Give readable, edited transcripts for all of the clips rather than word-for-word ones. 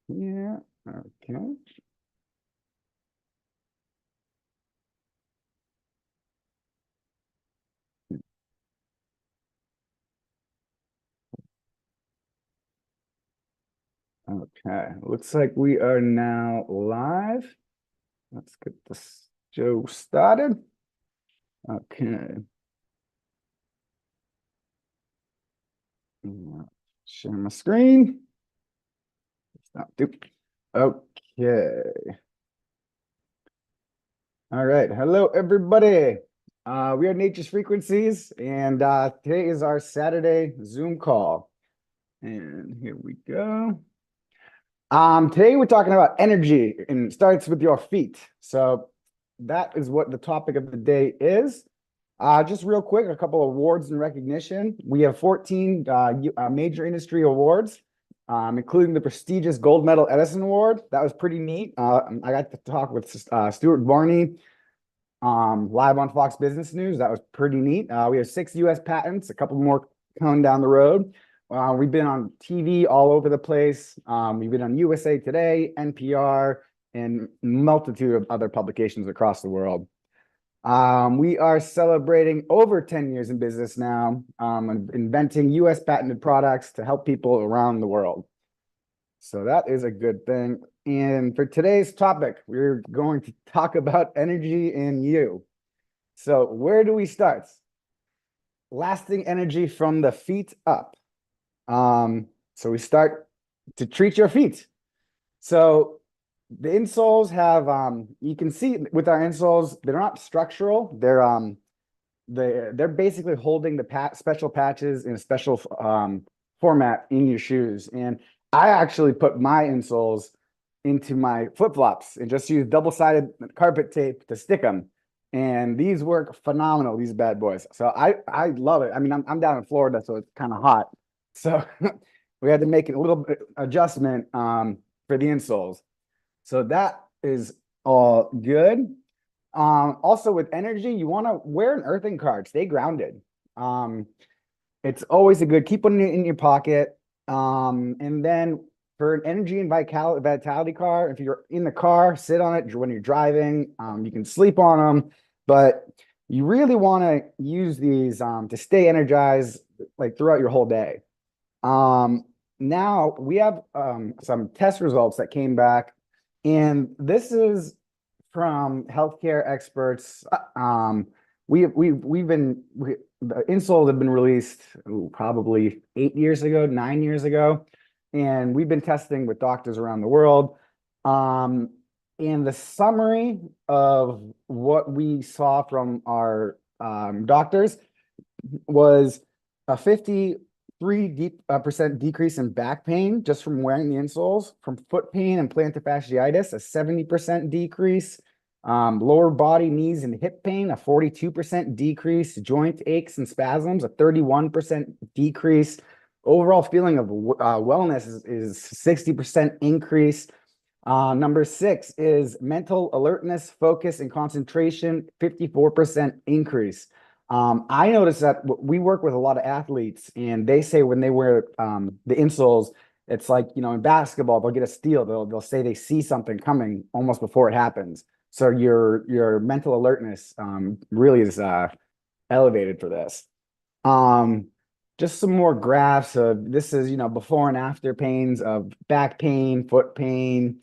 Yeah, okay. Okay, looks like we are now live. Let's get this show started. Okay. Share my screen. Stop. Okay. All right. Hello, everybody. We are Nature's Frequencies, and today is our Saturday Zoom call. And here we go. Today we're talking about energy, and it starts with your feet. So that is what the topic of the day is. Just real quick, a couple of awards and recognition. We have 14 major industry awards, including the prestigious Gold Medal Edison Award. That was pretty neat. I got to talk with Stuart Varney live on Fox Business News. That was pretty neat. We have 6 U.S. patents, a couple more coming down the road. We've been on TV all over the place. We've been on USA Today, NPR, and multitude of other publications across the world. We are celebrating over 10 years in business now, inventing US patented products to help people around the world. So that is a good thing. And for today's topic, we're going to talk about energy in you. So where do we start? Lasting energy from the feet up. So we start to treat your feet. So the insoles have you can see with our insoles, they're not structural. They're basically holding the special patches in a special format in your shoes. And I actually put my insoles into my flip-flops and just use double-sided carpet tape to stick them. And these work phenomenal, these bad boys. So I love it. I mean, I'm down in Florida, so it's kind of hot. So we had to make a little bit adjustment for the insoles. So that is all good. Also with energy, you want to wear an earthing card, stay grounded. It's always a good, keep one in your pocket. And then for an energy and vitality card, if you're in the car, sit on it when you're driving. You can sleep on them, but you really want to use these to stay energized like throughout your whole day. Now we have some test results that came back, and this is from healthcare experts. The insoles have been released probably 8 years ago, 9 years ago, and we've been testing with doctors around the world. And the summary of what we saw from our doctors was a 53% decrease in back pain just from wearing the insoles, from foot pain and plantar fasciitis, a 70% decrease, lower body, knees, and hip pain, a 42% decrease, joint aches and spasms, a 31% decrease. Overall feeling of wellness is 60% increase. Number 6 is mental alertness, focus, and concentration, 54% increase. I noticed that we work with a lot of athletes, and they say when they wear the insoles, it's like, in basketball, they'll get a steal. They'll say they see something coming almost before it happens. So your mental alertness really is elevated for this. Just some more graphs of this is, before and after pains of back pain, foot pain.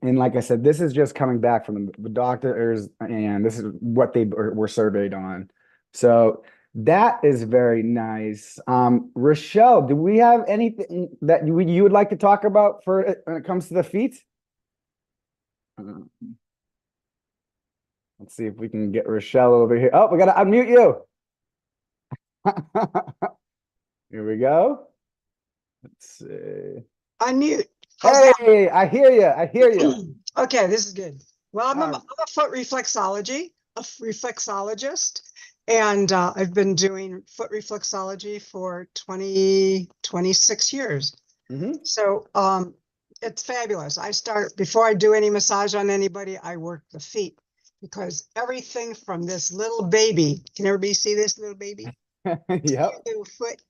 And like I said, this is just coming back from the doctors, and this is what they were surveyed on. So that is very nice. Rochelle, do we have anything that you would like to talk about for when it comes to the feet? Let's see if we can get Rochelle over here. Oh, we got to unmute you. Here we go. Let's see. Unmute. How's Hey, I hear you. I hear you. Okay, this is good. Well, I'm a foot reflexologist, and I've been doing foot reflexology for 26 years. So it's fabulous. Before I do any massage on anybody, I work the feet, because everything from this little baby, can everybody see this little baby? Yep. Little foot,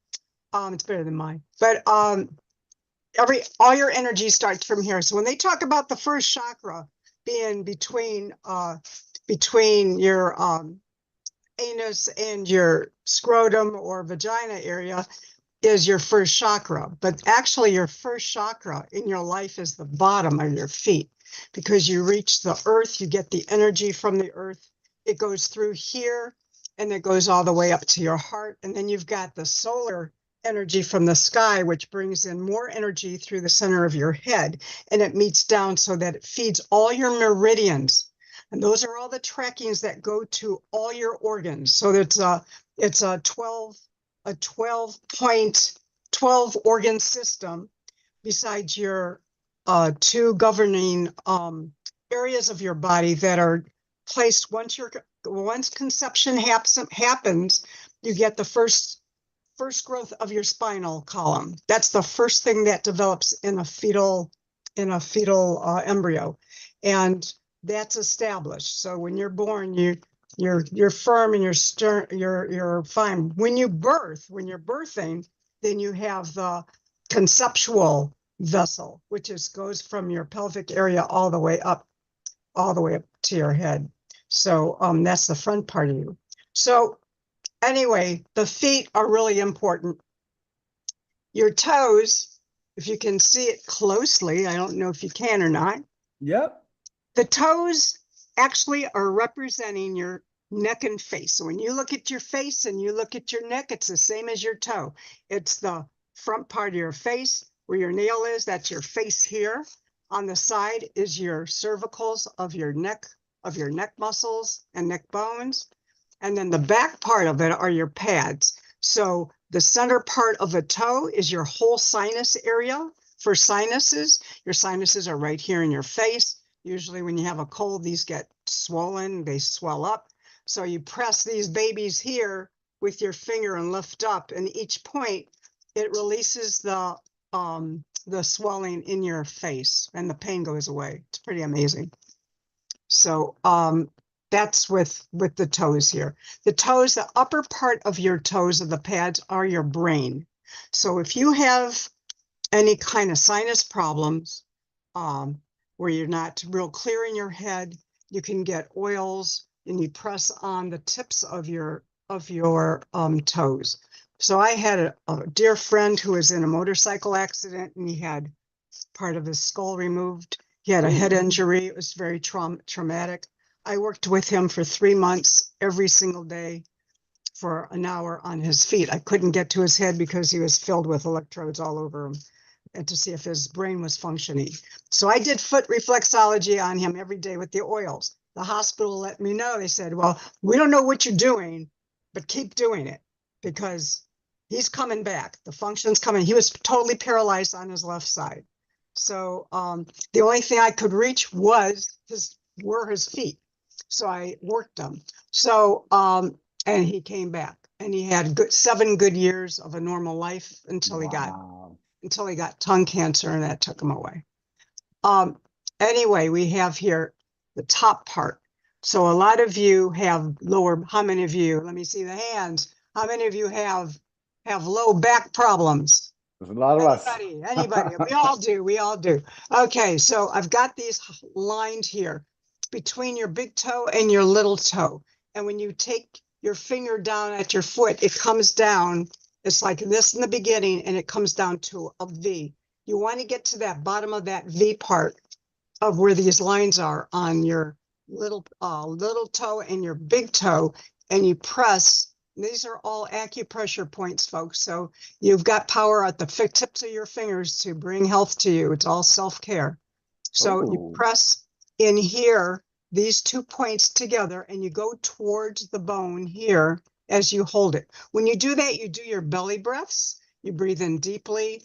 It's better than mine, but all your energy starts from here. So when they talk about the first chakra being between your anus and your scrotum or vagina area is your first chakra, but actually your first chakra in your life is the bottom of your feet, because you reach the earth, you get the energy from the earth, it goes through here, and it goes all the way up to your heart, and then you've got the solar energy from the sky, which brings in more energy through the center of your head, and it meets down so that it feeds all your meridians, and those are all the trackings that go to all your organs. So it's a 12 organ system, besides your two governing areas of your body that are placed once conception happens, you get the first growth of your spinal column. That's the first thing that develops in a fetal embryo, and that's established. So when you're born, you're firm and you're fine. When you're birthing, then you have the conceptual vessel, which goes from your pelvic area all the way up to your head. So that's the front part of you. So anyway, the feet are really important. Your toes, if you can see it closely, I don't know if you can or not. Yep. The toes actually are representing your neck and face. So when you look at your face and you look at your neck, it's the same as your toe. It's the front part of your face where your nail is. That's your face here. On the side is your cervicals of your neck muscles and neck bones. And then the back part of it are your pads. So the center part of a toe is your whole sinus area for sinuses. Your sinuses are right here in your face. Usually when you have a cold, these get swollen, they swell up. So you press these babies here with your finger and lift up, and each point, it releases the swelling in your face and the pain goes away. It's pretty amazing. So that's with the toes here. The toes, the upper part of your toes of the pads are your brain. So if you have any kind of sinus problems, where you're not real clear in your head, you can get oils and you press on the tips of your toes. So I had a dear friend who was in a motorcycle accident, and he had part of his skull removed. He had a head injury. It was very traumatic. I worked with him for 3 months every single day for an hour on his feet. I couldn't get to his head because he was filled with electrodes all over him, and to see if his brain was functioning. So I did foot reflexology on him every day with the oils. The hospital let me know. They said, well, we don't know what you're doing, but keep doing it because he's coming back. The function's coming. He was totally paralyzed on his left side. So the only thing I could reach were his feet. So I worked him. So, and he came back, and he had 7 good years of a normal life until he got tongue cancer, and that took him away. Anyway, we have here the top part. So a lot of you have how many of you, let me see the hands. How many of you have low back problems? There's a lot of us. Anybody. We all do. Okay, so I've got these lined here between your big toe and your little toe. And when you take your finger down at your foot, it comes down. It's like this in the beginning, and it comes down to a V. You want to get to that bottom of that V part of where these lines are on your little toe and your big toe, and you press. These are all acupressure points, folks. So you've got power at the tips of your fingers to bring health to you. It's all self-care. So you press in here, these 2 points together, and you go towards the bone here as you hold it. When you do that, you do your belly breaths. You breathe in deeply,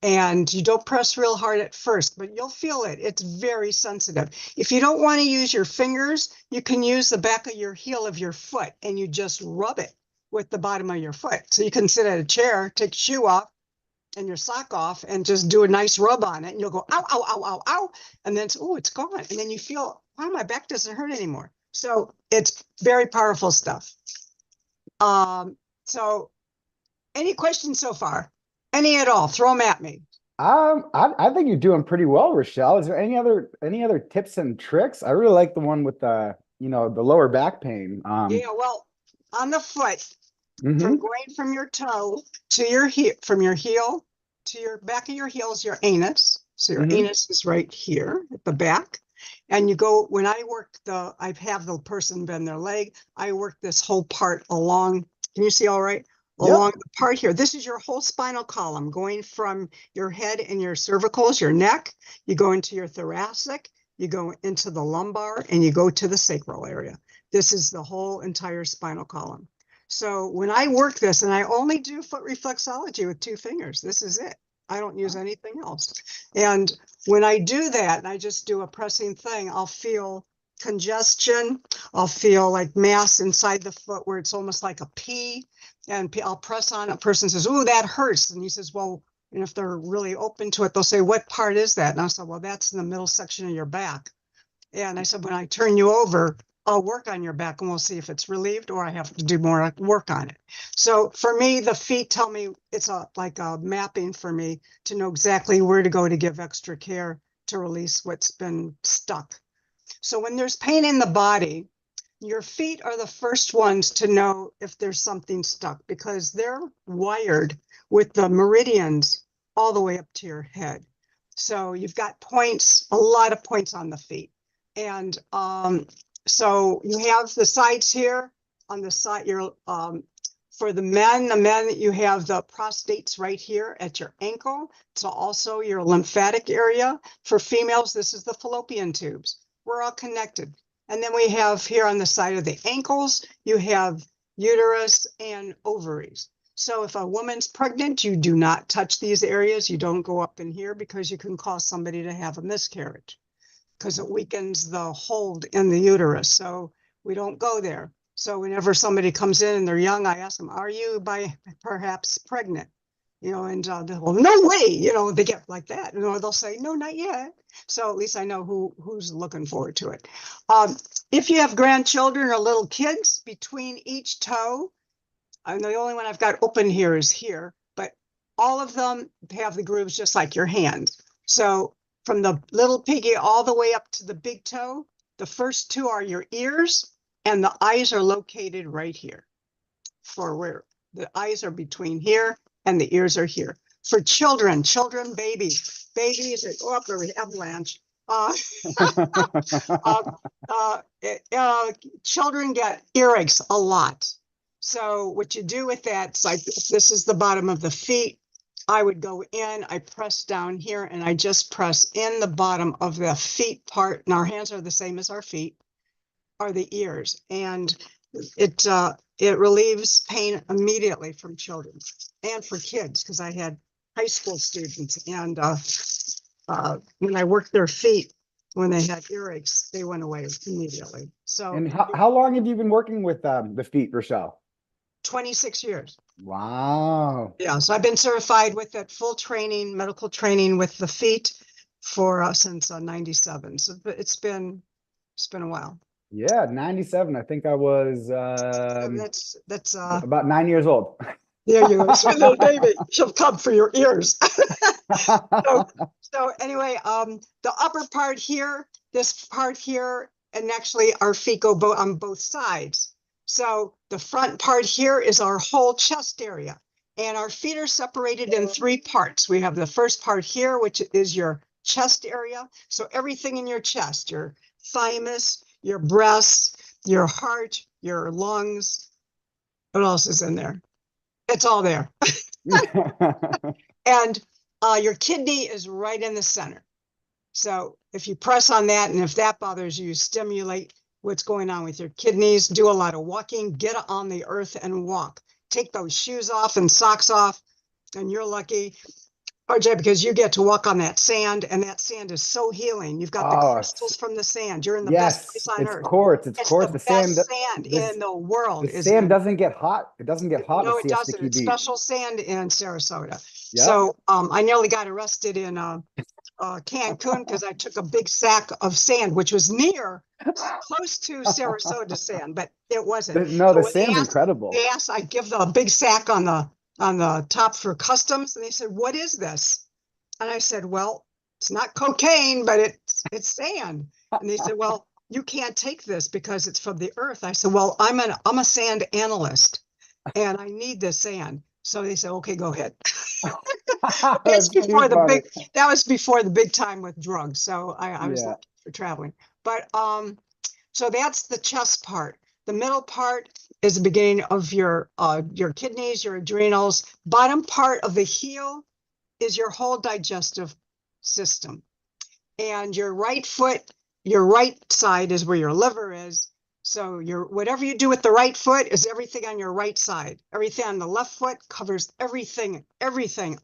and you don't press real hard at first, but you'll feel it. It's very sensitive. If you don't want to use your fingers, you can use the back of your heel of your foot, and you just rub it with the bottom of your foot. So you can sit at a chair, take your shoe off and your sock off, and just do a nice rub on it, and you'll go, ow, ow, ow, ow, ow. And then, it's gone. And then you feel, wow, my back doesn't hurt anymore. So it's very powerful stuff. So any questions so far? Any at all, throw them at me. I think you're doing pretty well, Rochelle. Is there any other tips and tricks? I really like the one with the lower back pain. Yeah, well, on the foot, from Mhm. going from your toe to your heel, from your heel to your back of your heel is your anus. So your Mhm. anus is right here at the back. And you go, when I work I have the person bend their leg, I work this whole part along. Can you see all right? Along Yep. the part here. This is your whole spinal column going from your head and your cervicals, your neck. You go into your thoracic, you go into the lumbar, and you go to the sacral area. This is the whole entire spinal column. So when I work this, and I only do foot reflexology with 2 fingers, this is it. I don't use anything else. And when I do that, and I just do a pressing thing, I'll feel congestion. I'll feel like mass inside the foot where it's almost like a P. And I'll press on. A person says, "Ooh, that hurts." And he says, "Well," and if they're really open to it, they'll say, "What part is that?" And I said, "Well, that's in the middle section of your back." And I said, "When I turn you over, I'll work on your back and we'll see if it's relieved or I have to do more work on it." So for me, the feet tell me it's like a mapping for me to know exactly where to go to give extra care to release what's been stuck. So when there's pain in the body, your feet are the first ones to know if there's something stuck because they're wired with the meridians all the way up to your head. So you've got points, a lot of points on the feet. And so you have the sides here on the side, for the men, you have the prostates right here at your ankle. So also your lymphatic area. For females, this is the fallopian tubes. We're all connected. And then we have here on the side of the ankles, you have uterus and ovaries. So if a woman's pregnant, you do not touch these areas. You don't go up in here because you can cause somebody to have a miscarriage because it weakens the hold in the uterus. So we don't go there. So whenever somebody comes in and they're young, I ask them, "Are you by perhaps pregnant?" And well, "No way," they get like that. Or they'll say, "No, not yet." So at least I know who's looking forward to it. If you have grandchildren or little kids, between each toe, and the only one I've got open here is here, but all of them have the grooves just like your hand. So from the little piggy all the way up to the big toe, the first two are your ears, and the eyes are located right here. For where the eyes are between here and the ears are here. For children, babies, avalanche. Uh, uh, uh, Children get earaches a lot. So what you do with that, it's like this is the bottom of the feet. I would go in, I press down here, and I just press in the bottom of the feet part. And our hands are the same as our feet, are the ears. And it relieves pain immediately from children and for kids, because I had high school students, and when I worked their feet, when they had earaches, they went away immediately. So And how long have you been working with the feet, Rochelle? 26 years. Wow. Yeah, so I've been certified with that full training, medical training with the feet for since 97. So it's been a while. Yeah, 97. I think I was That's about 9 years old. there you go. Sweet little baby. She'll come for your ears. So, so anyway, the upper part here, this part here, and actually our feet go on both sides. So the front part here is our whole chest area, and our feet are separated in 3 parts. We have the first part here, which is your chest area. So everything in your chest, your thymus, your breasts, your heart, your lungs. What else is in there? It's all there. And your kidney is right in the center. So if you press on that, and if that bothers you, stimulate what's going on with your kidneys, do a lot of walking, get on the earth and walk. Take those shoes off and socks off, and you're lucky, RJ, because you get to walk on that sand, and that sand is so healing. You've got the Oh, crystals from the sand. You're in the best place yes, on it's earth. quartz. It's It's quartz. the best sand This in the the world is sand in. doesn't get hot. It doesn't get hot in No, it Siesta doesn't. Key It's Beach. special sand in Sarasota. Yep. So I nearly got arrested in Cancun because I took a big sack of sand, which was close to Sarasota sand, but it wasn't. No, So the when they sand's asked, incredible. I give the big sack on the top for customs. And they said, what is this? And I said, well, it's not cocaine, but it's sand. And they said, well, you can't take this because it's from the earth. I said, well, I'm a sand analyst and I need this sand. So they said, okay, go ahead. That's That was before the big time with drugs. So I was lucky for traveling. But so that's the chest part. The middle part is the beginning of your kidneys, your adrenals. Bottom part of the heel is your whole digestive system. And your right foot, your right side is where your liver is. So whatever you do with the right foot is everything on your right side. Everything on the left foot covers everything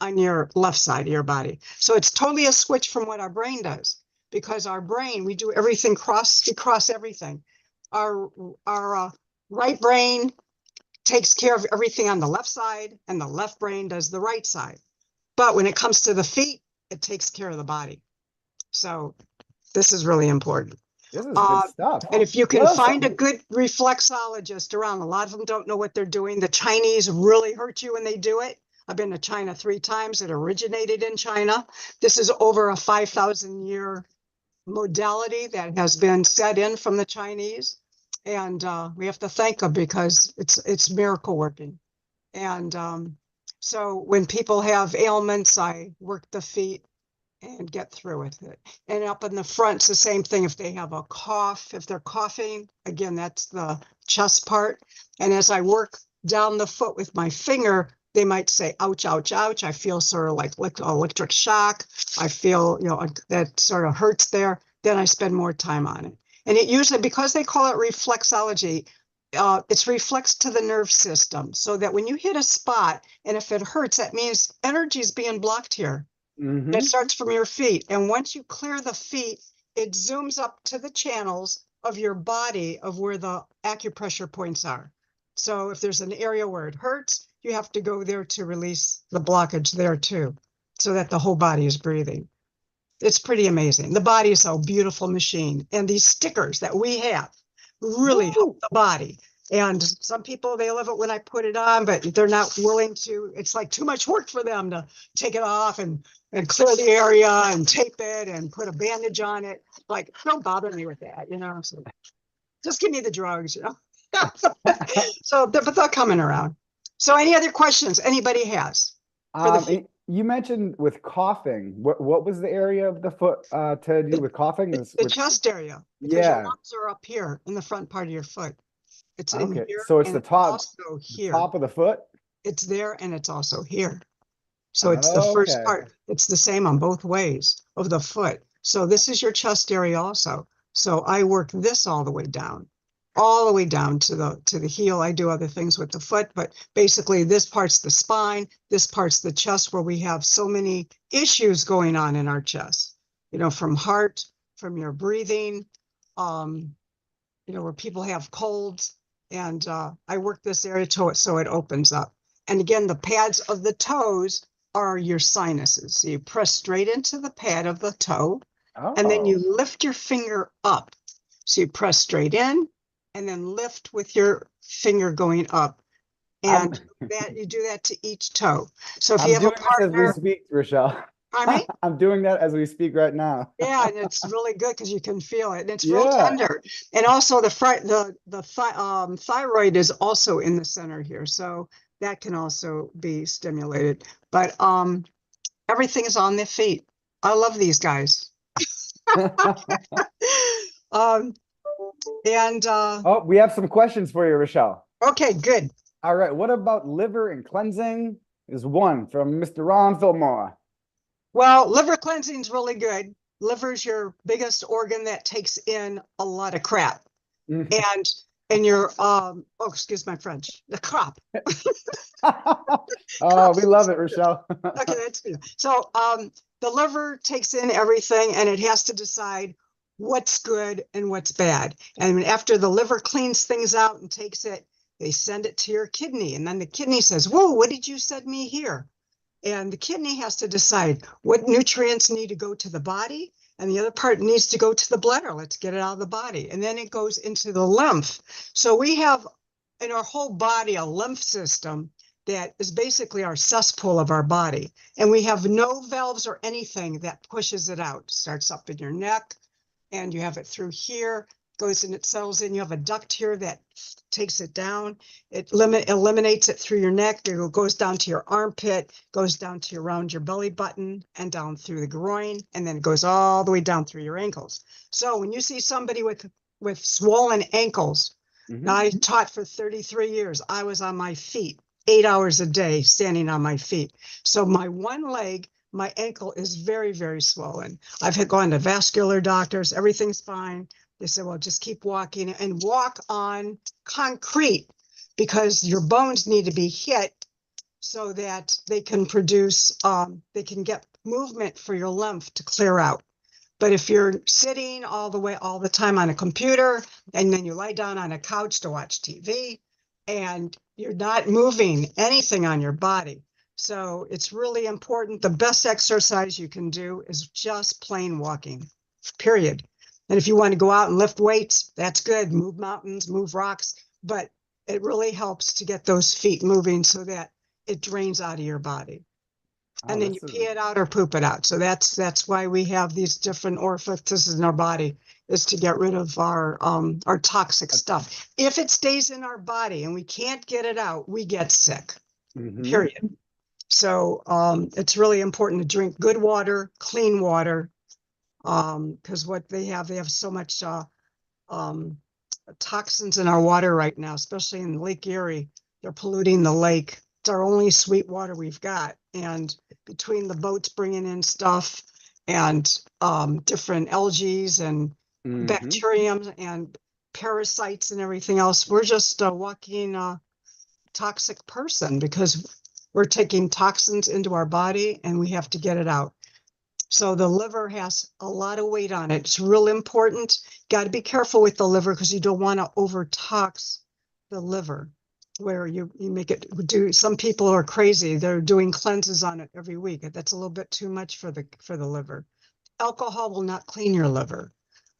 on your left side of your body. So it's totally a switch from what our brain does, because our brain, we do everything we cross everything. Our right brain takes care of everything on the left side, and the left brain does the right side. But when it comes to the feet, it takes care of the body. So this is really important. This is good stuff. And if you can find a good reflexologist around, a lot of them don't know what they're doing. The Chinese really hurt you when they do it. I've been to China 3 times. It originated in China. This is over a 5,000-year modality that has been set in from the Chinese. And we have to thank them because it's miracle working. And so when people have ailments, I work the feet and get through with it. And up in the front, it's the same thing. If they have a cough, if they're coughing, again, that's the chest part. And as I work down the foot with my finger, they might say, ouch, ouch, ouch. I feel sort of like electric shock. I feel, that sort of hurts there. Then I spend more time on it. And it usually, because they call it reflexology, it's reflex to the nerve system. So that when you hit a spot and if it hurts, that means energy is being blocked here. Mm-hmm. It starts from your feet. And once you clear the feet, it zooms up to the channels of your body of where the acupressure points are. So if there's an area where it hurts, you have to go there to release the blockage there too, so that the whole body is breathing. It's pretty amazing. The body is a beautiful machine. And these stickers that we have really help the body. And some people, they love it when I put it on, but they're not willing to. It's like too much work for them to take it off and clear the area and tape it and put a bandage on it. Like, don't bother me with that, So just give me the drugs, So, but they're coming around. So any other questions anybody has? You mentioned with coughing, what was the area of the foot to do with coughing? The chest area. Because your lungs are up here in the front part of your foot. It's in here. So it's the top, also here. Top of the foot? It's there and it's also here. So it's the first part. It's the same on both ways of the foot. So this is your chest area also. So I work this all the way down to the heel. I do other things with the foot, but basically this part's the spine, this part's the chest, where we have so many issues going on in our chest, from heart, from your breathing, where people have colds. And I work this area so it opens up. And again, the pads of the toes are your sinuses. So you press straight into the pad of the toe, and then you lift your finger up. So you press straight in and then lift with your finger going up. And you do that to each toe. So if you have a partner, as we speak, Rochelle. Pardon me? I'm doing that as we speak right now. Yeah, and it's really good because you can feel it, and it's real tender. And also the thyroid is also in the center here, so that can also be stimulated. But everything is on their feet. I love these guys. We have some questions for you, Rochelle. Okay, good. All right. What about liver and cleansing? Is one from Mr. Ron Fillmore. Well, liver cleansing is really good. Liver is your biggest organ that takes in a lot of crap. Mm-hmm. And your excuse my French, the crop. We love it, Rochelle. Okay, that's good. So the liver takes in everything, and it has to decide what's good and what's bad. And after the liver cleans things out and takes it, they send it to your kidney. And then the kidney says, whoa, what did you send me here? And the kidney has to decide what nutrients need to go to the body, and the other part needs to go to the bladder. Let's get it out of the body. And then it goes into the lymph. So we have in our whole body a lymph system that is basically our cesspool of our body. And we have no valves or anything that pushes it out. It starts up in your neck and you have it through here, goes in, it settles in. You have a duct here that takes it down. It eliminates it through your neck. It goes down to your armpit, goes down to around your belly button and down through the groin, and then it goes all the way down through your ankles. So when you see somebody with swollen ankles, now I taught for 33 years. I was on my feet 8 hours a day, standing on my feet. So my one leg, my ankle is very, very swollen. I've gone to vascular doctors. Everything's fine. They said, well, just keep walking and walk on concrete because your bones need to be hit so that they can produce, they can get movement for your lymph to clear out. But if you're sitting all the time on a computer, and then you lie down on a couch to watch TV, and you're not moving anything on your body. So it's really important. The best exercise you can do is just plain walking, period. And if you want to go out and lift weights, that's good. Move mountains, move rocks, but it really helps to get those feet moving so that it drains out of your body. And then you pee it out or poop it out. So that's why we have these different orifices in our body, is to get rid of our toxic stuff. If it stays in our body and we can't get it out, we get sick, period. So it's really important to drink good water, clean water, because what they have so much toxins in our water right now, especially in Lake Erie. They're polluting the lake. It's our only sweet water we've got. And between the boats bringing in stuff and different algae and bacterium and parasites and everything else, we're just a walking toxic person because we're taking toxins into our body and we have to get it out. So the liver has a lot of weight on it. It's real important. Got to be careful with the liver because you don't want to overtox the liver, where you make it do. Some people are crazy. They're doing cleanses on it every week. That's a little bit too much for the liver. Alcohol will not clean your liver.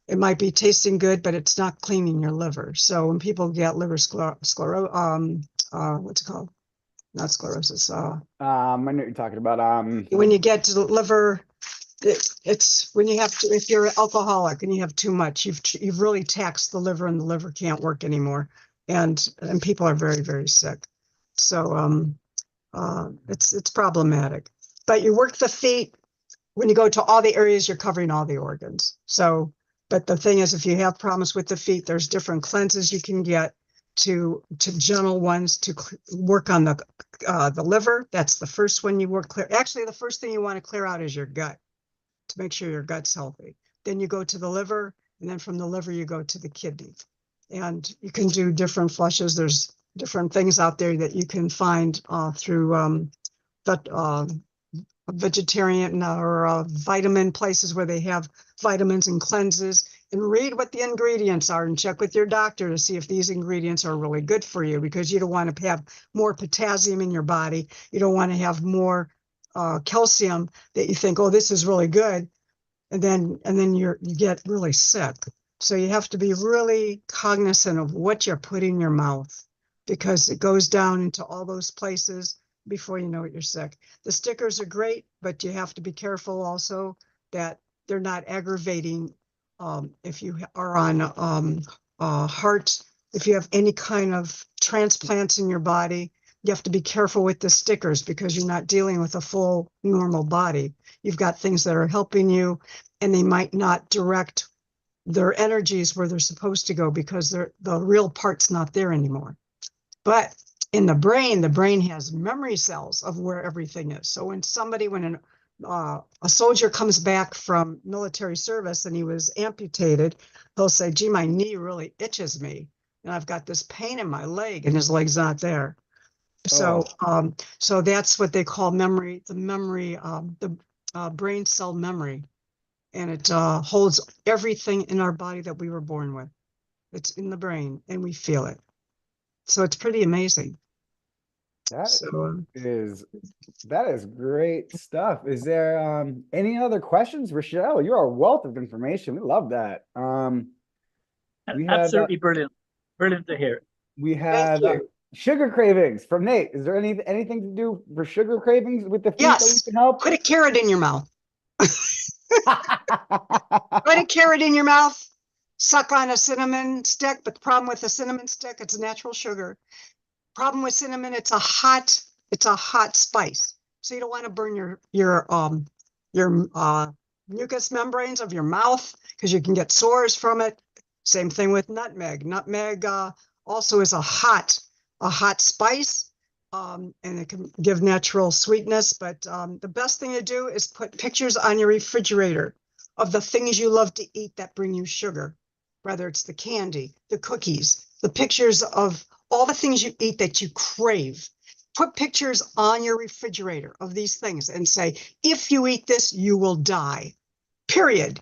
It might be tasting good, but it's not cleaning your liver. So when people get liver what's it called? Not sclerosis. I know what you're talking about. When you get to the liver, it's when you have to, if you're an alcoholic and you have too much, you've really taxed the liver and the liver can't work anymore. And people are very, very sick. So it's problematic. But you work the feet. When you go to all the areas, you're covering all the organs. So, but the thing is, if you have problems with the feet, there's different cleanses you can get to gentle ones to work on the liver. That's the first one you work clear. Actually, the first thing you want to clear out is your gut to make sure your gut's healthy. Then you go to the liver, and then from the liver, you go to the kidney. And you can do different flushes. There's different things out there that you can find through vegetarian or vitamin places where they have vitamins and cleanses, and read what the ingredients are and check with your doctor to see if these ingredients are really good for you, because you don't want to have more potassium in your body. You don't want to have more calcium that you think, oh, this is really good. And then you get really sick. So you have to be really cognizant of what you're putting in your mouth, because it goes down into all those places. Before you know it, you're sick. The stickers are great, but you have to be careful also that they're not aggravating. If you are on heart, if you have any kind of transplants in your body, you have to be careful with the stickers because you're not dealing with a full normal body. You've got things that are helping you, and they might not direct their energies where they're supposed to go because the real part's not there anymore. But in the brain has memory cells of where everything is. So when a soldier comes back from military service and he was amputated, he'll say, gee, my knee really itches me. And I've got this pain in my leg, and his leg's not there. So so that's what they call memory, the brain cell memory. And it holds everything in our body that we were born with. It's in the brain, and we feel it. So it's pretty amazing. That is great stuff. Is there any other questions, Rochelle? You're a wealth of information. We love that. Absolutely brilliant to hear. We had Sugar cravings from Nate. Is there anything to do for sugar cravings with the food that we Yes. can help? Put a carrot in your mouth. Put a carrot in your mouth. Suck on a cinnamon stick. But the problem with the cinnamon stick, it's natural sugar. Problem with cinnamon, it's a hot spice. So you don't want to burn your mucous membranes of your mouth because you can get sores from it. Same thing with nutmeg. Nutmeg also is a hot spice, and it can give natural sweetness. But the best thing to do is put pictures on your refrigerator of the things you love to eat that bring you sugar, whether it's the candy, the cookies, the pictures of all the things you eat that you crave. Put pictures on your refrigerator of these things and say, if you eat this, you will die, period.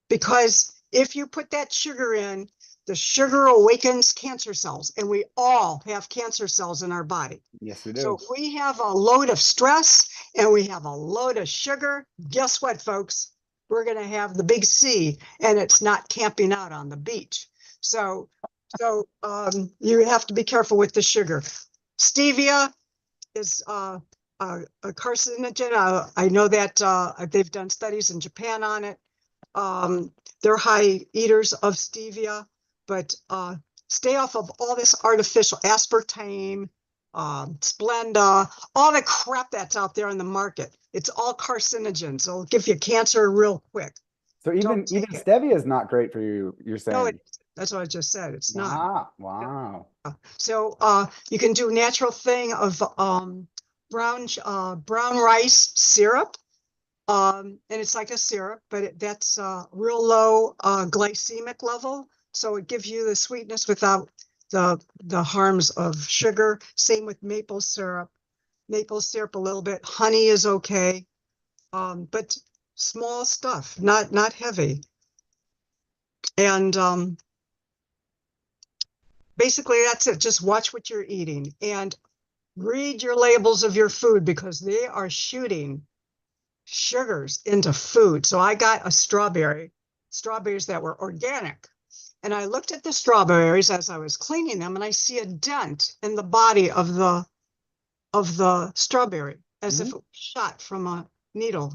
Because if you put that sugar in, the sugar awakens cancer cells, and we all have cancer cells in our body. Yes, we do. So if we have a load of stress and we have a load of sugar, guess what, folks? We're going to have the big C, and it's not camping out on the beach. So you have to be careful with the sugar. Stevia is a carcinogen. I know that they've done studies in Japan on it. They're high eaters of stevia, but stay off of all this artificial aspartame, Splenda, all the crap that's out there in the market. It's all carcinogens. It'll give you cancer real quick. So even stevia is not great for you, you're saying? No, that's what I just said. It's not. Wow. So you can do natural thing of brown rice syrup. And it's like a syrup, but that's real low glycemic level. So it gives you the sweetness without the harms of sugar. Same with maple syrup. Maple syrup a little bit. Honey is okay, but small stuff, not heavy. And basically that's it. Just watch what you're eating and read your labels of your food, because they are shooting sugars into food. So I got strawberries that were organic. And I looked at the strawberries as I was cleaning them, and I see a dent in the body of the strawberry, as if it was shot from a needle,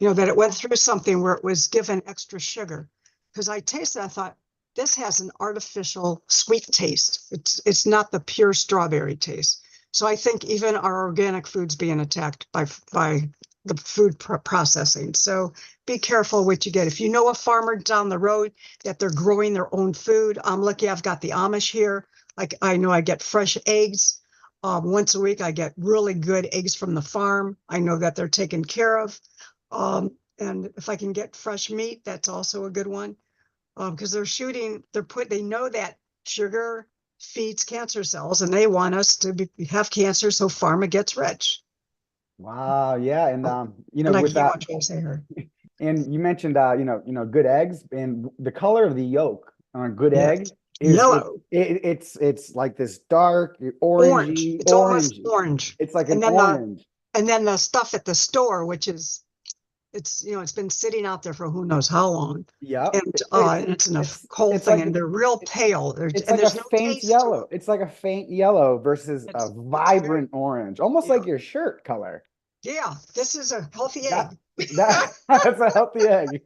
that it went through something where it was given extra sugar. Because I tasted, I thought, this has an artificial sweet taste. It's not the pure strawberry taste. So I think even our organic food's being attacked by the food processing. So be careful what you get. If you know a farmer down the road that they're growing their own food, I'm lucky I've got the Amish here. Like, I know I get fresh eggs. Once a week, I get really good eggs from the farm. I know that they're taken care of. And if I can get fresh meat, that's also a good one. Because they know that sugar feeds cancer cells, and they want us to have cancer so pharma gets rich. Wow, yeah, and with that, and you mentioned good eggs, and the color of the yolk on a good egg is yellow. It's like this dark orangey, It's almost orange. It's like an orange. And then the stuff at the store, which is it's been sitting out there for who knows how long. Yeah, and it's in a cold thing, and they're real pale. It's like a faint yellow. It's like a faint yellow versus a vibrant orange, almost like your shirt color. Yeah, this is a healthy egg. That's a healthy egg.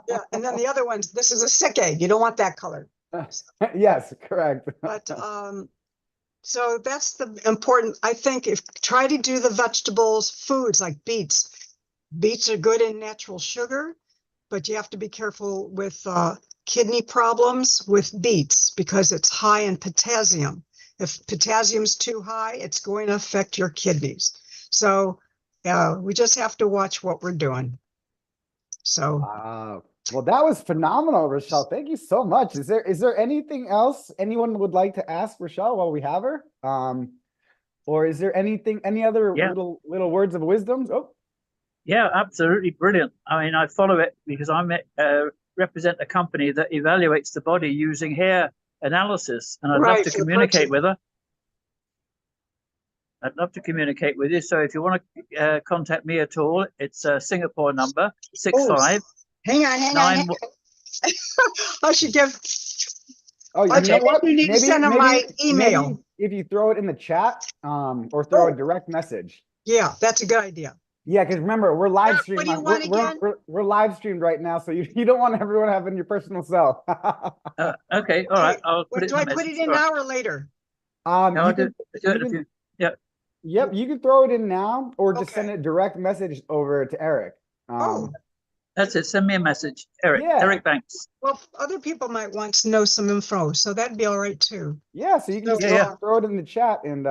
Yeah, and then the other ones, this is a sick egg. You don't want that color. Yes, correct. But so that's the important. I think try to do the vegetables, foods like beets. Beets are good in natural sugar, but you have to be careful with kidney problems with beets because it's high in potassium. If potassium's too high, it's going to affect your kidneys. So we just have to watch what we're doing. So wow. Well, that was phenomenal, Rochelle. Thank you so much. Is there anything else anyone would like to ask Rochelle while we have her? Or is there any other little words of wisdom? Oh. Yeah, absolutely brilliant. I mean, I follow it because I represent a company that evaluates the body using hair analysis, and I'd love to communicate with her. I'd love to communicate with you. So if you want to contact me at all, it's a Singapore number 65. Hang on. I should give. Oh, you I know think what? you need to send them my email. Maybe if you throw it in the chat, or throw a direct message. Yeah, that's a good idea. Yeah, because remember, we're live What streaming. do you want again? We're live streamed right now, so you don't want everyone having your personal cell. Okay, all right. I'll put it Do in I the put it message. in All right. now or later? No, You I'll can, do it if you. Yeah. yep, you can throw it in now, or just Okay. send a direct message over to Eric. Oh, That's it. Send me a message, Eric. Yeah. Eric Banks. well, other people might want to know some info, so that'd be all right too. Yeah, so you can just Yeah. throw it in the chat and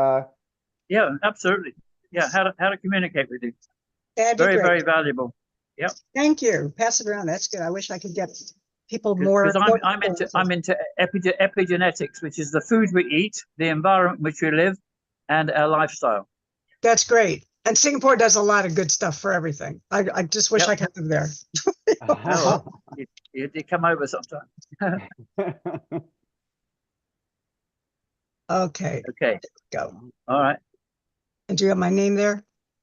Yeah, absolutely. Yeah, how to communicate with you. That'd be Very, great. very valuable. Yep. Thank you. Pass it around. That's good. I wish I could get people more. Because I'm into epigenetics, which is the food we eat, the environment in which we live, and our lifestyle. That's great. And Singapore does a lot of good stuff for everything. I just wish I could live there. Oh, well, you come over sometime. Okay. Okay. Go. All right. And do you have my name there?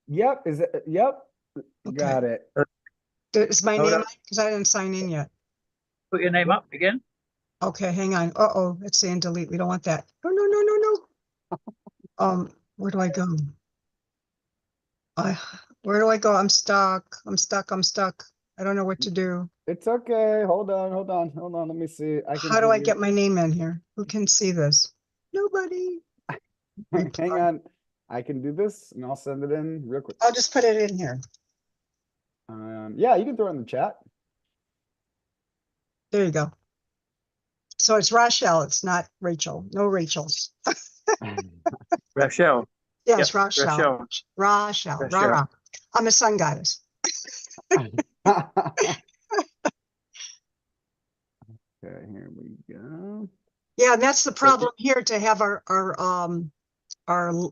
Yep, yep. Okay. Got it. Is my Hold name, up. because I didn't sign in yet. Put your name up again. Okay, hang on. Uh-oh, it's saying delete. We don't want that. No, no, no, no, no. Where do I go? Where do I go? I'm stuck. I'm stuck. I'm stuck. I don't know what to do. It's okay. Hold on. Let me see. How do I get my name in here? Who can see this? Nobody. Hang on. I can do this and I'll send it in real quick. I'll just put it in here. Yeah, you can throw it in the chat. There you go. So it's Rochelle. It's not Rachel. No Rachels. Rochelle. Yes, Yep, Rochelle. Rochelle. Rara. I'm a sun goddess. Okay, here we go. Yeah, and that's the problem here, to have our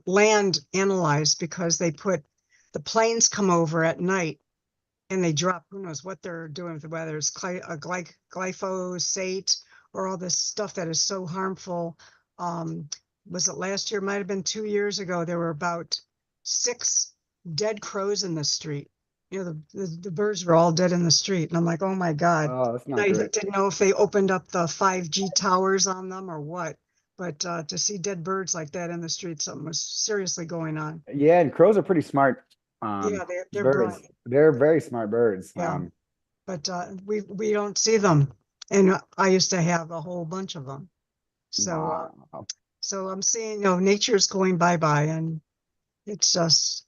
land analyzed, because they put the planes come over at night and they drop, who knows what they're doing with the weather. It's glyphosate or all this stuff that is so harmful. Was it last year? Might have been 2 years ago. There were about 6 dead crows in the street. You know, the birds were all dead in the street. And I'm like, oh my God. Oh, that's not I great. didn't know if they opened up the 5G towers on them or what. But to see dead birds like that in the street, something was seriously going on. Yeah, and crows are pretty smart. Yeah, they're birds. brilliant. They're very smart birds. Yeah. But we don't see them. And I used to have a whole bunch of them. So wow. so I'm seeing, nature's going bye-bye, and it's just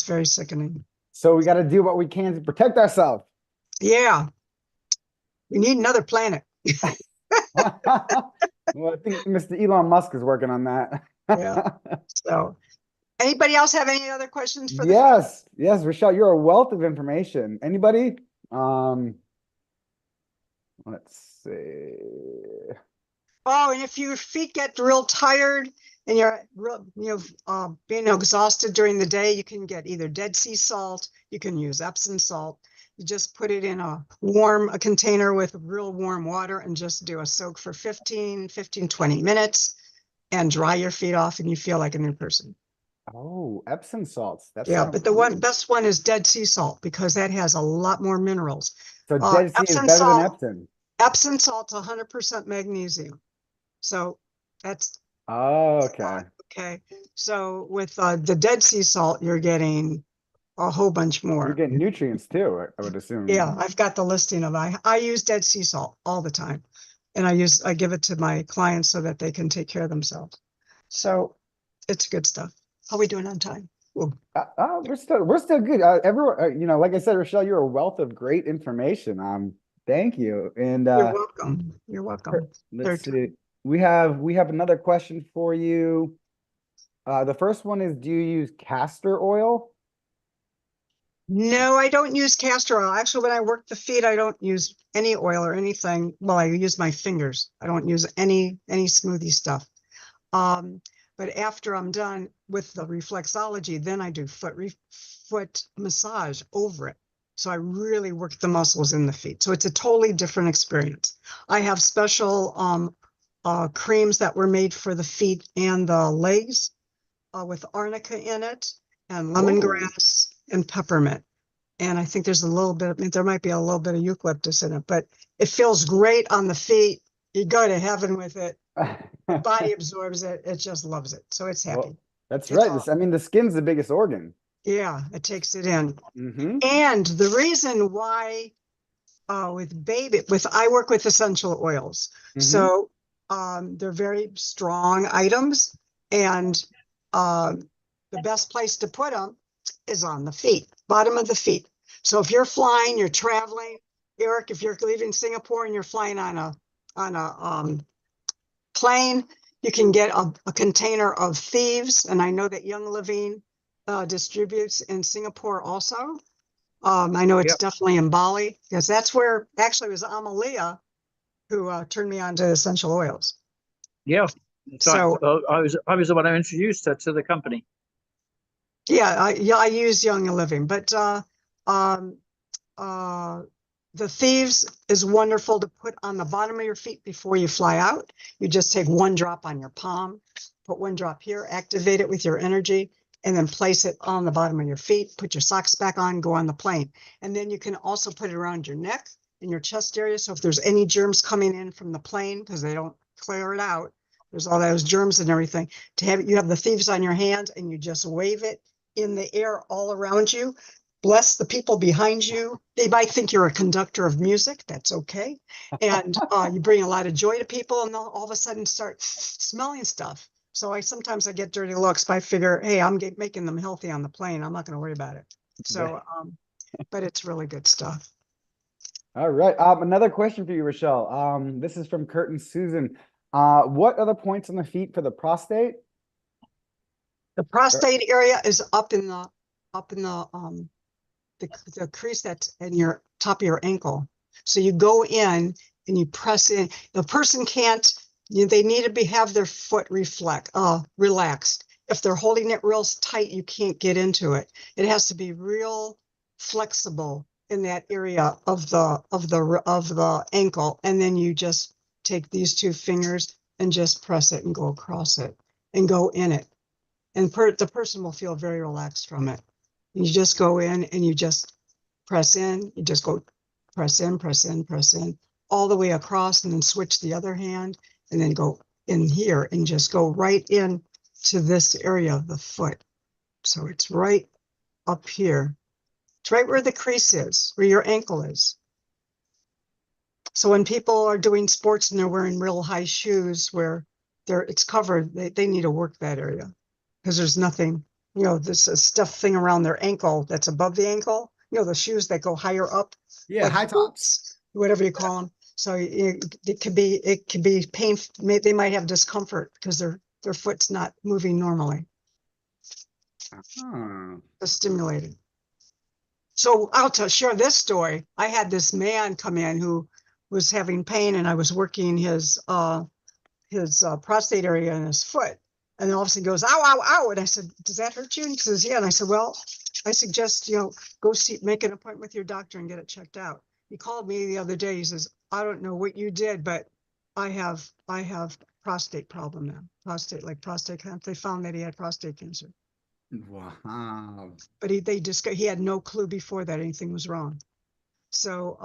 very sickening. So we got to do what we can to protect ourselves. Yeah. We need another planet. Well, I think Mr. Elon Musk is working on that. Yeah. So anybody else have any other questions for Yes, Rochelle, you're a wealth of information. Anybody? Let's see. Oh, and if your feet get real tired and you're being exhausted during the day, you can get either Dead Sea salt. You can use Epsom salt. You just put it in a container with real warm water and just do a soak for 20 minutes and dry your feet off, and you feel like a new person. Oh, Epsom salts. That's but the best one is Dead Sea salt, because that has a lot more minerals. So Dead Sea is better than Epsom. Epsom salt's 100% magnesium. So that's okay. Okay. So with the Dead Sea salt, you're getting a whole bunch more. You're getting nutrients too, I would assume. Yeah, I've got the listing of it. I use Dead Sea salt all the time. And I give it to my clients so that they can take care of themselves. So it's good stuff. How are we doing on time? We're still good. Everyone, like I said, Rochelle, you're a wealth of great information. Thank you. And you're welcome. You're welcome. Let's see. We have another question for you. The first one is, do you use castor oil? No, I don't use castor oil. Actually, when I work the feet, I don't use any oil or anything. Well, I use my fingers. I don't use any smoothie stuff. But after I'm done with the reflexology, then I do foot massage over it. So I really work the muscles in the feet. So it's a totally different experience. I have special creams that were made for the feet and the legs with arnica in it and lemongrass and peppermint. And I think there's there might be a little bit of eucalyptus in it, but it feels great on the feet. you go to heaven with it. The body absorbs it. It just loves it. So it's happy. Well, that's It's right. awesome. I mean, the skin's the biggest organ. Yeah, it takes it in. Mm-hmm. And the reason why I work with essential oils. Mm-hmm. So they're very strong items, and the best place to put them is on the feet, bottom of the feet. So if you're flying, you're traveling, Eric, if you're leaving Singapore and you're flying on a plane, you can get a container of Thieves, and I know that Young Living distributes in Singapore also. I know it's definitely in Bali, because that's where actually it was Amalia who turned me on to essential oils. Yeah. So I was the one who introduced her to the company. yeah, I use Young Living, but the Thieves is wonderful to put on the bottom of your feet before you fly out. You just take one drop on your palm, put one drop here, activate it with your energy, and then place it on the bottom of your feet, put your socks back on, go on the plane. And then you can also put it around your neck and your chest area. So if there's any germs coming in from the plane, because they don't clear it out, there's all those germs and everything, you have the Thieves on your hand and you just wave it in the air all around you. Bless the people behind you. They might think you're a conductor of music. That's okay. And you bring a lot of joy to people, and they'll all of a sudden start smelling stuff. So sometimes I get dirty looks, but I figure, hey, I'm making them healthy on the plane. I'm not going to worry about it. So, but it's really good stuff. All right. Another question for you, Rochelle. This is from Kurt and Susan. What are the points on the feet for the prostate? The prostate area is up in the crease that's in your top of your ankle. So you go in and you press in. The person can't, they need to have their foot relaxed. If they're holding it real tight, you can't get into it. It has to be real flexible in that area of the ankle. And then you just take these two fingers and just press it and go across it and go in it. And the person will feel very relaxed from it. You just go in and you just press in. You just go press in, press in, press in, all the way across, and then switch the other hand and then go in here and just go right in to this area of the foot. So it's right up here. It's right where the crease is, where your ankle is. So when people are doing sports and they're wearing real high shoes where it's covered, they need to work that area, because there's nothing, this stuff thing around their ankle that's above the ankle, the shoes that go higher up. Yeah, like high tops, whatever you call them. So it could be painful. They might have discomfort because their foot's not moving normally. It's stimulated. So I'll share this story. I had this man come in who was having pain, and I was working his prostate area in his foot. And all of a sudden goes, ow, ow, ow. And I said, does that hurt you? And he says, yeah. And I said, well, I suggest, go make an appointment with your doctor and get it checked out. He called me the other day. He says, I don't know what you did, but I have prostate problem now. Prostate cancer. They found that he had prostate cancer. Wow. But he had no clue before that anything was wrong. So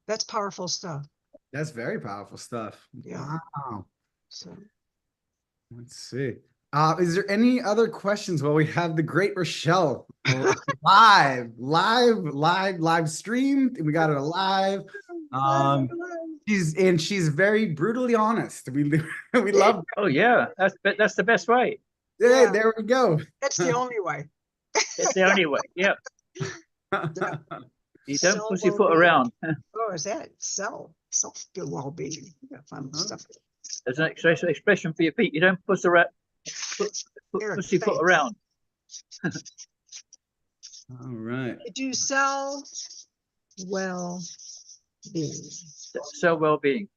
that's powerful stuff. That's very powerful stuff. Yeah. Wow. So let's see. Is there any other questions? Well, we have the great Rochelle live streamed. We got it alive. She's very brutally honest. We love. Oh yeah, that's the best way. Yeah, there we go. That's the only way. It's the only way. Yeah. You don't push your foot around. Oh, is that self-well-being? Stuff. There's an expression for your feet. You don't push your foot around. All right. You do well-being. So well-being.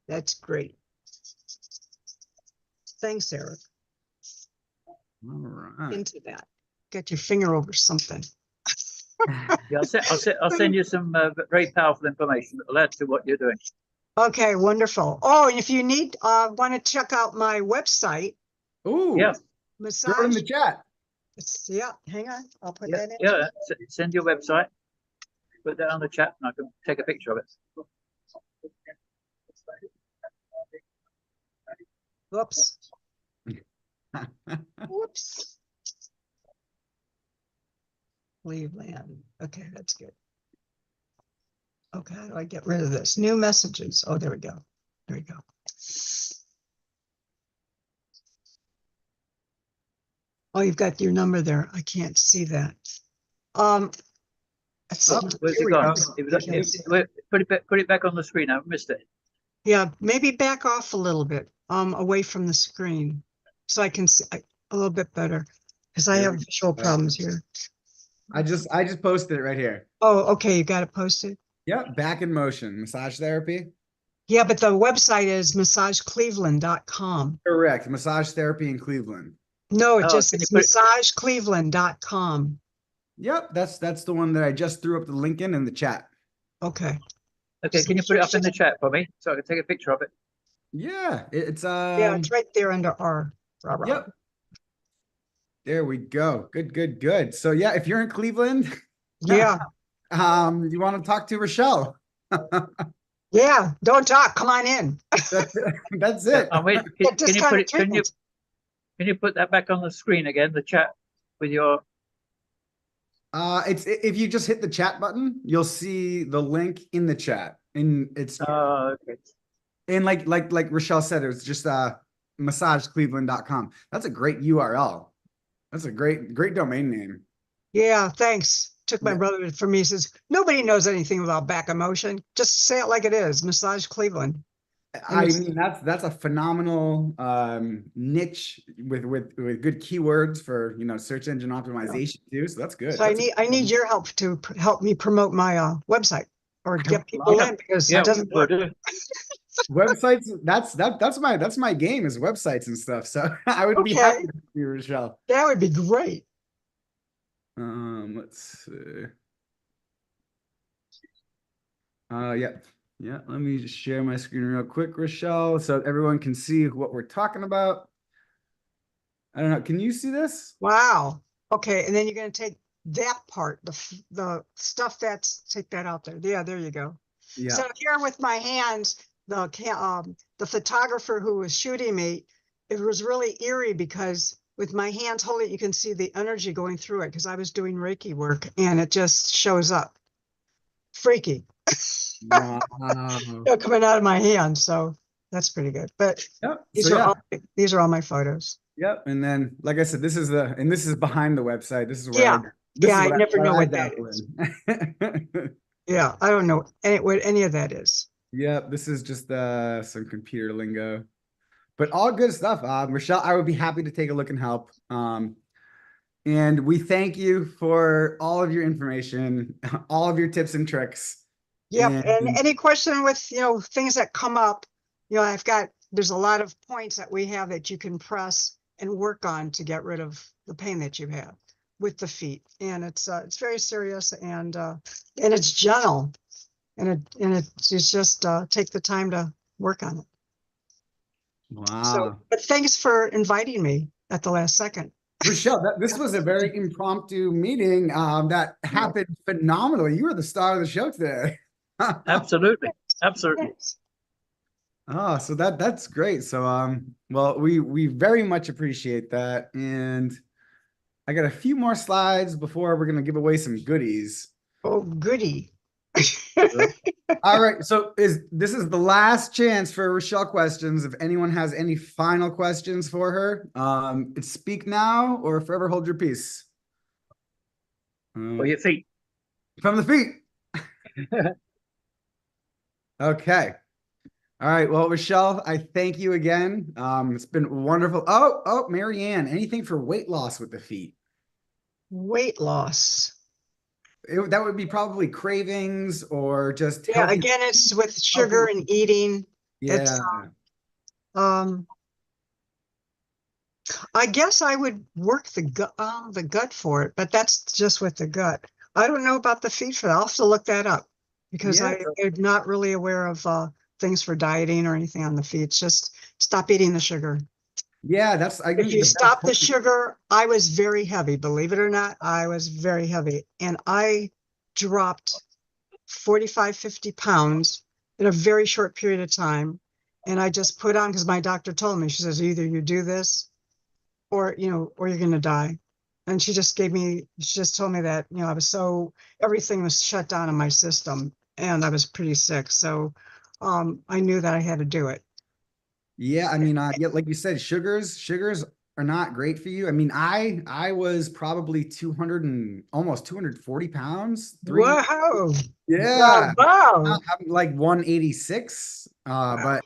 That's great. Thanks, Eric. All right. Into that. Get your finger over something. Yeah, I'll send you some very powerful information that will add to what you're doing. Okay, wonderful. Oh, if you want to check out my website. Oh, yeah. Massage. Throw it in the chat. Yeah, hang on. I'll put that in. Yeah, send your website. Put that on the chat and I can take a picture of it. Whoops. Whoops. Cleveland. Okay, that's good. Okay, how do I get rid of this? New messages. Oh, there we go. There we go. Oh, you've got your number there. I can't see that. Where's it gone? Put it back on the screen. I've missed it. Yeah, maybe back off a little bit, away from the screen, so I can see a little bit better, because I have visual problems here. I just posted it right here. Oh, okay, you got it posted. Yep, back in motion, massage therapy. Yeah, but the website is massagecleveland.com. Correct, massage therapy in Cleveland. No, it just is massagecleveland.com. Yep, that's the one that I just threw up the link in the chat. Okay. Okay, can you put it up in the chat for me so I can take a picture of it? Yeah, it's yeah, it's right there under R. Yep. There we go. Good. So yeah, if you're in Cleveland, yeah. You want to talk to Rochelle? Yeah, don't talk. Come on in. That's it. Wait, can you put that back on the screen again? The chat with your. It's if you just hit the chat button, you'll see the link in the chat, and it's okay. And like Rochelle said, it was just massagecleveland.com. That's a great URL. That's a great domain name. Yeah, thanks. Took my brother from me. He says, nobody knows anything about back emotion. Just say it like it is. Massage Cleveland. I mean, that's a phenomenal niche with good keywords for search engine optimization too. So that's good. So I need your help to help me promote my website or get people in, because it doesn't work. Websites, that's my game, is websites and stuff. So I would be happy to see you, Rochelle. That would be great. Let's see. Yeah, let me just share my screen real quick, Rochelle, so everyone can see what we're talking about. I don't know, can you see this? Wow. Okay, and then you're going to take that part, the stuff take that out there. Yeah, there you go. Yeah. So here with my hands, the photographer who was shooting me, it was really eerie because with my hands holding it, you can see the energy going through it, because I was doing Reiki work and it just shows up. Freaky. Wow. Coming out of my hands. So that's pretty good. But these are all my photos. Yep. And then, like I said, this is behind the website. This is where I never know what that is. Yeah, I don't know what any of that is. Yep, this is just some computer lingo, but all good stuff. Rochelle, I would be happy to take a look and help. And we thank you for all of your information, all of your tips and tricks. Yep, and any question with things that come up, there's a lot of points that we have that you can press and work on to get rid of the pain that you have with the feet. And it's very serious, and it's gentle, and it's just take the time to work on it. Wow. So, but thanks for inviting me at the last second. Rochelle, this was a very impromptu meeting that happened phenomenally. You were the star of the show today. Absolutely. Oh, so that's great. So well, we very much appreciate that. And I got a few more slides before we're gonna give away some goodies. Oh, goody. All right, so this is the last chance for Rochelle questions. If anyone has any final questions for her, it's speak now or forever hold your peace. Or your feet. From the feet. Okay. All right. Well, Rochelle, I thank you again. It's been wonderful. Oh, Marianne, anything for weight loss with the feet? Weight loss. That would be probably cravings or just healthy. Again, it's with sugar and eating. Yeah. I guess I would work the gut for it, but that's just with the gut. I don't know about the feet for that. I'll have to look that up, because I'm not really aware of things for dieting or anything on the feet. It's just stop eating the sugar. Yeah, if you stop the sugar, I was very heavy, believe it or not. I was very heavy, and I dropped 45, 50 pounds in a very short period of time. And I just put on, because my doctor told me, she says, either you do this or, or you're going to die. And she just told me that, everything was shut down in my system and I was pretty sick. So I knew that I had to do it. Yeah, I mean, yeah, like you said, sugars are not great for you. I mean, I was probably 200 and almost 240 pounds. Wow. Yeah. Wow. I'm like 186. But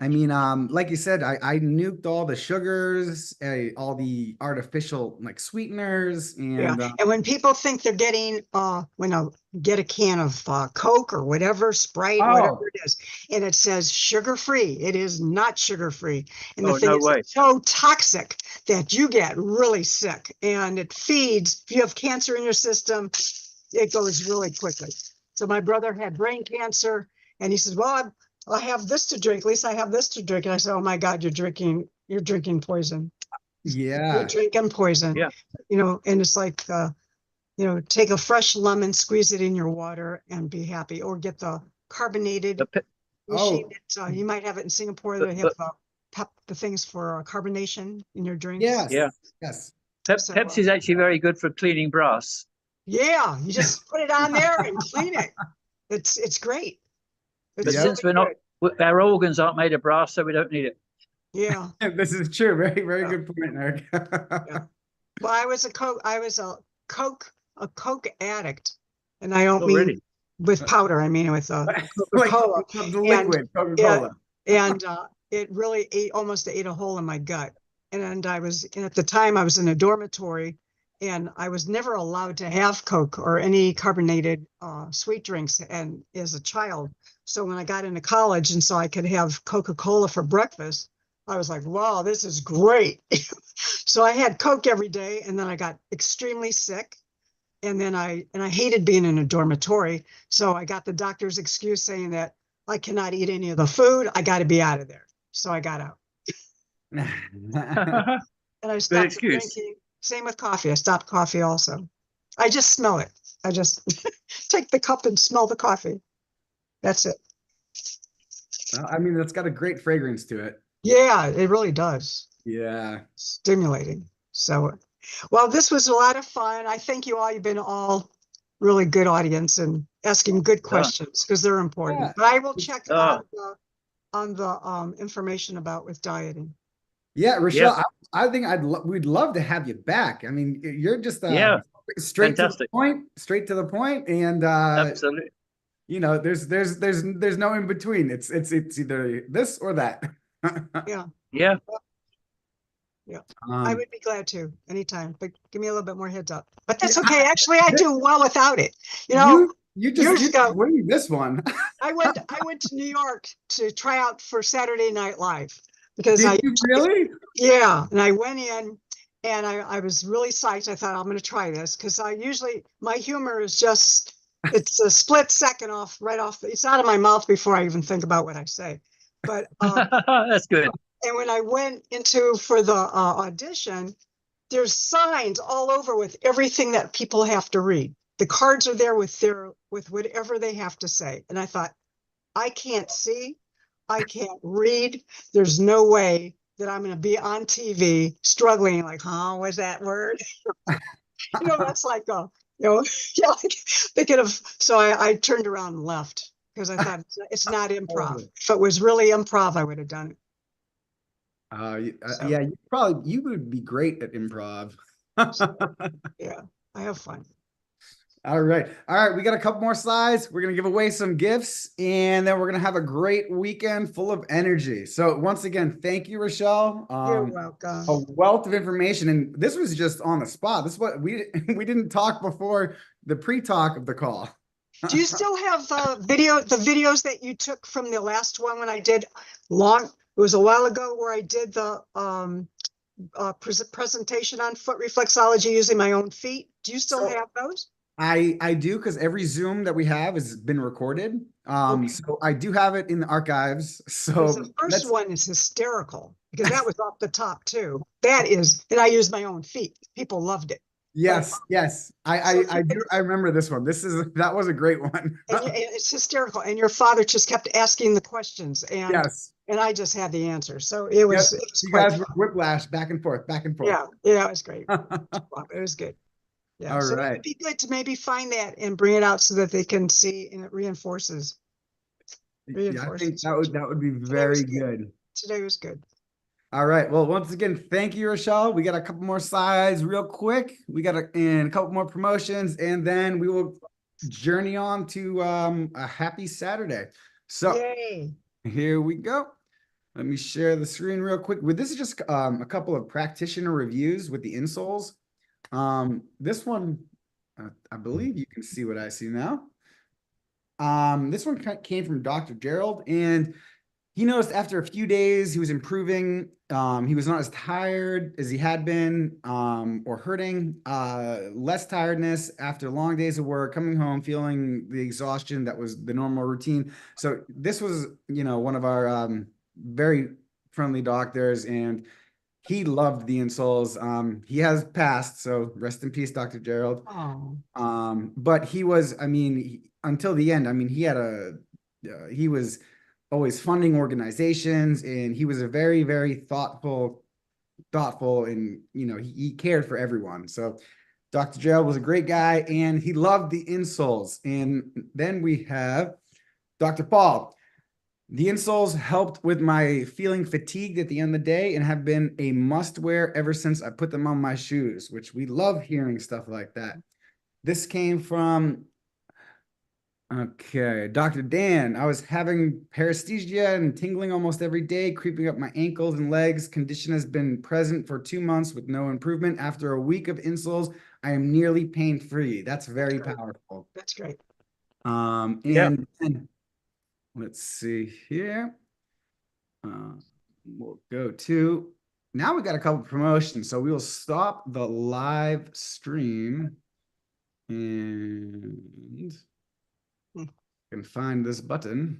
I mean, like you said, I nuked all the sugars, all the artificial like sweeteners, and And when people think they're getting, get a can of Coke or whatever, Sprite, whatever it is, and it says sugar-free, it is not sugar-free. And the thing is, it's so toxic that you get really sick, and it feeds. If you have cancer in your system, it goes really quickly. So my brother had brain cancer, and he says, "Well, I have this to drink. At least I have this to drink." And I said, "Oh my God, you're drinking poison." yeah, You're drinking poison. Yeah. And it's like, take a fresh lemon, squeeze it in your water and be happy, or get the carbonated machine. You might have it in Singapore. They have the things for carbonation in your drinks. Yes. Pepsi is actually very good for cleaning brass. Yeah, you just put it on there and clean it. It's great. But since our organs aren't made of brass, so we don't need it. Yeah. This is true. Very, very good point, Eric. Well, I was a Coke addict, and I don't mean with powder. I mean with Coca-Cola, the liquid Coca-Cola. And it really almost ate a hole in my gut. And at the time I was in a dormitory, and I was never allowed to have Coke or any carbonated sweet drinks, and as a child. So when I got into college, and so I could have Coca-Cola for breakfast, I was like, wow, this is great. So I had Coke every day, and then I got extremely sick. And then I hated being in a dormitory. So I got the doctor's excuse saying that I cannot eat any of the food. I got to be out of there. So I got out. And I stopped drinking. Same with coffee. I stopped coffee also. I just smell it. I just take the cup and smell the coffee. That's it. Well, I mean, that's got a great fragrance to it. Yeah, it really does. Yeah. Stimulating. So, well, this was a lot of fun. I thank you all. You've been all really good audience and asking good questions because they're important. Yeah. But I will check on the information about with dieting. Yeah, Rochelle, I think we'd love to have you back. I mean, you're just straight fantastic. Straight to the point, and absolutely. There's no in between. It's either this or that. Yeah. I would be glad to anytime, but give me a little bit more heads up. But that's okay. Actually, I do well without it. You just winning this one. I went to New York to try out for Saturday Night Live because Did you really? Yeah, and I went in and I was really psyched. I thought I'm going to try this because my humor is just it's a split second it's out of my mouth before I even think about what I say. But that's good. And when I went for the audition, there's signs all over with everything that people have to read. The cards are there with whatever they have to say. And I thought, I can't see, I can't read. There's no way that I'm going to be on TV struggling like, what's that word? That's like, like thinking of. So I turned around and left because I thought it's not improv. If it was really improv, I would have done it. Yeah, you would be great at improv. Yeah, I have fun. All right. We got a couple more slides. We're going to give away some gifts, and then we're going to have a great weekend full of energy. So once again, thank you, Rochelle. You're welcome. A wealth of information. And this was just on the spot. This is what we didn't talk before the pre-talk of the call. Do you still have the videos that you took from the last one when I did it was a while ago where I did the presentation on foot reflexology using my own feet. Do you still have those? I do, because every Zoom that we have has been recorded. So I do have it in the archives. So the first one is hysterical because that was off the top too. And I used my own feet. People loved it. Yes. I do. I remember this one. That was a great one. And it's hysterical. And your father just kept asking the questions. And and I just had the answer. So it was, Yep. it was You quite guys were fun. whiplash back and forth, back and forth. Yeah, yeah, it was great. It was good. Yeah, All so it right. would be good to maybe find that and bring it out so that they can see, and it reinforces. Yeah, I think that would be Today was very good. good. Today was good. All right. Well, once again, thank you, Rochelle. We got a couple more slides real quick. We got a couple more promotions, and then we will journey on to a happy Saturday. So Yay. here we go. Let me share the screen real quick. This is just a couple of practitioner reviews with the insoles. This one, I believe you can see what I see now. This one came from Dr. Gerald, and he noticed after a few days he was improving. He was not as tired as he had been, or hurting, less tiredness after long days of work, coming home, feeling the exhaustion that was the normal routine. So this was, one of our very friendly doctors, and he loved the insoles. He has passed, so rest in peace, Dr. Gerald. Oh. But he was, until the end, he was always funding organizations, and he was a very, very thoughtful, and he cared for everyone. So Dr. Gerald was a great guy, and he loved the insoles. And then we have Dr. Paul. The insoles helped with my feeling fatigued at the end of the day and have been a must wear ever since I put them on my shoes, which we love hearing stuff like that. This came from, okay, Dr. Dan. I was having paresthesia and tingling almost every day, creeping up my ankles and legs. Condition has been present for 2 months with no improvement. After a week of insoles, I am nearly pain-free. That's very powerful. That's great. And let's see here. We'll go to, now we got a couple promotions. So we will stop the live stream and can find this button.